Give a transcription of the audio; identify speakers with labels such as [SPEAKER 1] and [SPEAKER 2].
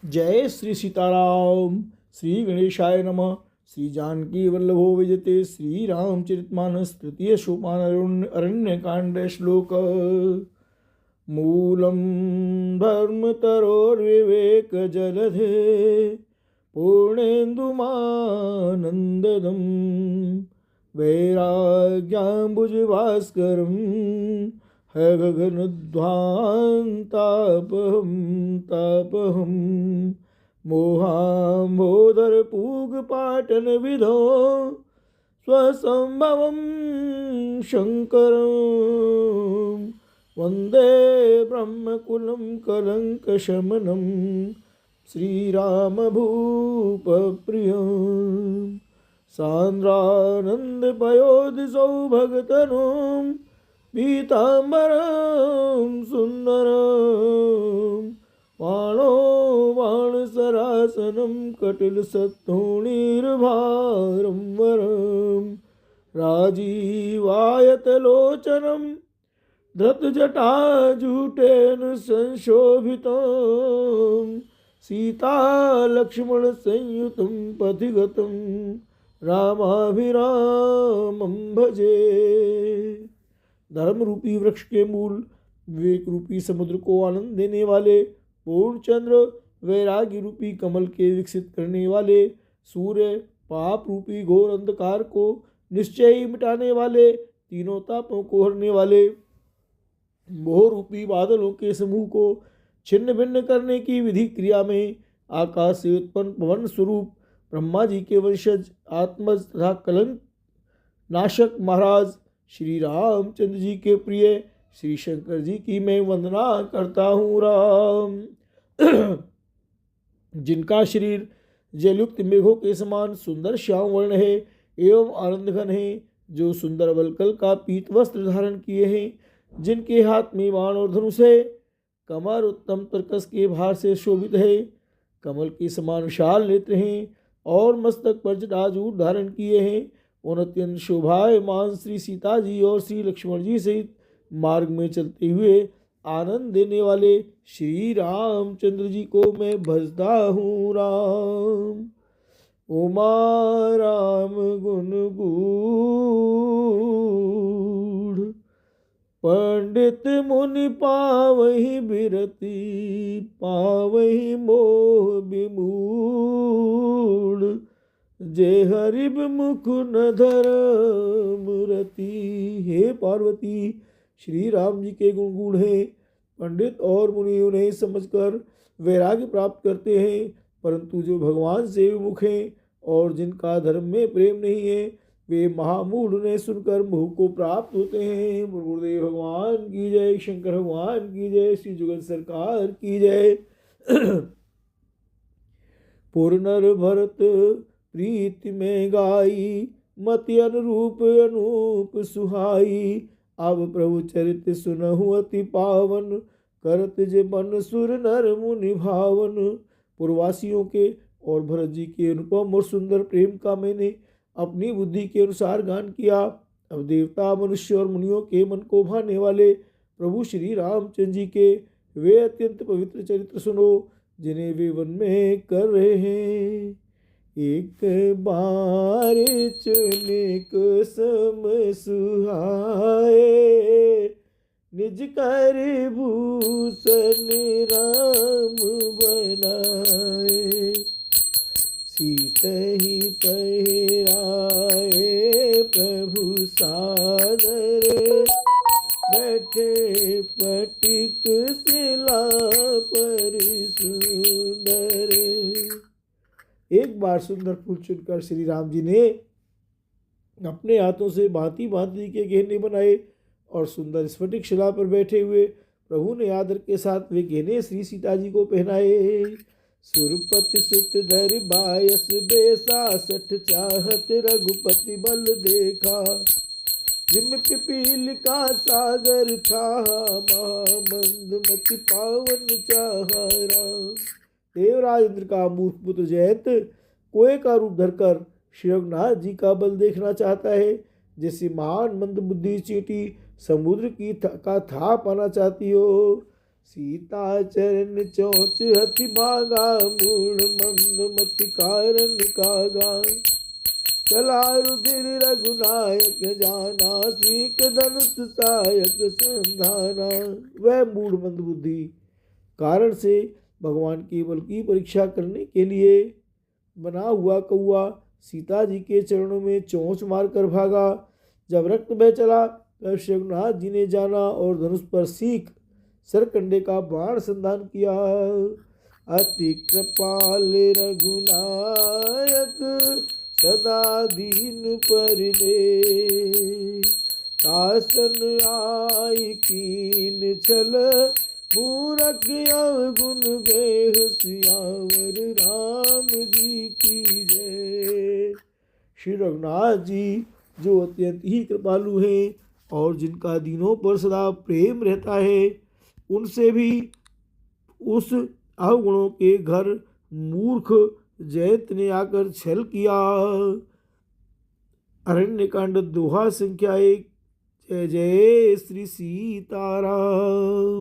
[SPEAKER 1] जय श्री सीताराम। श्री गणेशाय नमः। श्री जानकी वल्लभो विजयते। श्री रामचरितमानस तृतीय सोपान अरण्य कांड श्लोक। मूलम धर्मतरोर्विवेक जलधे पूर्णेन्दुमानंददम वैराग्याम्बुजभास्करम् गगनध्वान्तापहं तापहं मोहाम्बोधरपूगपाटनविधौ स्वसंभवं शङ्करं वन्दे ब्रह्मकुलं कलङ्कशमनं श्रीरामभूपप्रियं सान्द्रानन्दपयोधिसौभगतनुं पीताम्बरं सुन्दरं वाणो वाणसरासनं कटिलसत्तोणीर्भारं वरं राजीवायतलोचनं धृतजटाजूटेन संशोभितं सीतालक्ष्मणसंयुतं पथिगतं रामाभिरामं भजे। धर्म रूपी वृक्ष के मूल, विवेक रूपी समुद्र को आनंद देने वाले पूर्णचंद्र, वैराग्य रूपी कमल के विकसित करने वाले सूर्य, पाप रूपी घोर अंधकार को निश्चय ही मिटाने वाले, तीनों तापों को हरने वाले, मोह रूपी बादलों के समूह को छिन्न भिन्न करने की विधि क्रिया में आकाश से उत्पन्न पवन स्वरूप ब्रह्मा जी के वंशज आत्मज तथा कलंक नाशक महाराज श्री रामचंद्र जी के प्रिय श्री शंकर जी की मैं वंदना करता हूँ। राम जिनका शरीर जलयुक्त मेघों के समान सुंदर श्याम वर्ण है एवं आनंद घन है, जो सुंदर वलकल का पीत वस्त्र धारण किए हैं, जिनके हाथ में बाण और धनुष है, कमर उत्तम तरकस के भार से शोभित है, कमल के समान विशाल नेत्र हैं और मस्तक पर जटाजूट धारण किए हैं, उन अत्यंत शोभायमान श्री सीता जी और श्री लक्ष्मण जी सहित मार्ग में चलते हुए आनंद देने वाले श्री रामचंद्र जी को मैं भजता हूँ। राम उमा राम गुण गूढ़ पंडित मुनि पावहि बिरति पावहि मोह विमूढ़ जय हरिब मुख न धर मूर्ति। हे पार्वती, श्री राम जी के गुण गूढ़ हैं। पंडित और मुनि उन्हें समझकर वैराग्य प्राप्त करते हैं, परंतु जो भगवान से विमुख हैं और जिनका धर्म में प्रेम नहीं है, वे महामूढ़ उन्हें सुनकर मोह को प्राप्त होते हैं। गुरुदेव भगवान की जय, शंकर भगवान की जय, श्री जुगत सरकार की जय। पुरनर भरत प्रीति में गाई, मति अनुरूप अनूप सुहाई, अब प्रभु चरित सुनहु अति पावन, करत जे मन सुर नर मुनि भावन। पूर्ववासियों के और भरत जी के अनुपम और सुंदर प्रेम का मैंने अपनी बुद्धि के अनुसार गान किया। अब देवता, मनुष्य और मुनियों के मन को भाने वाले प्रभु श्री रामचंद्र जी के वे अत्यंत पवित्र चरित्र सुनो, जिन्हें वे वन में कर रहे हैं। एक बार चुनिक सम सुहाए, निज कर भूषण राम बनाए, सीतहि पहिराए प्रभु सादर, बैठे पटिक शिला पर सुंदर। एक बार सुंदर फूल चुनकर श्री राम जी ने अपने हाथों से भांति भांति के गहने बनाए और सुंदर स्फटिक शिला पर बैठे हुए प्रभु ने आदर के साथ वे गहने श्री सीता जी को पहनाए। सुरपति सुत धर बायस बेसा, सठ चाहत रघुपति बल देखा, जिम पिपील का सागर था, महामंद मति पावन चाहा राम। देवराज इंद्र का मूर्ख पुत्र जयंत कोए का रूप धरकर श्री रघुनाथ जी का बल देखना चाहता है, जैसे महान मंद बुद्धि चींटी समुद्र की का था पाना चाहती हो। सीता चरण चोच हथि भागा, मूढ़ मंद मति कारण कागा। चला रुधिर रघुनायक जाना, सीख धनुष सायक संधाना। वह मूढ़ मंद बुद्धि कारण से भगवान के बल की परीक्षा करने के लिए बना हुआ कौआ सीता जी के चरणों में चोंच मारकर भागा। जब रक्त बह चला तब श्री रघुनाथ जी ने जाना और धनुष पर सीख सरकंडे का बाण संधान किया। अति कृपाल रघुनायक सदा दीन परने, शासन आई कीन छल मूरख अवगुण गेह, सियावर राम जी की जय। श्री रघुनाथ जी जो अत्यंत ही कृपालु हैं और जिनका दीनों पर सदा प्रेम रहता है, उनसे भी उस अवगुणों के घर मूर्ख जयंत ने आकर छल किया। अरण्यकांड दोहा संख्या 1। जय जय श्री सीताराम।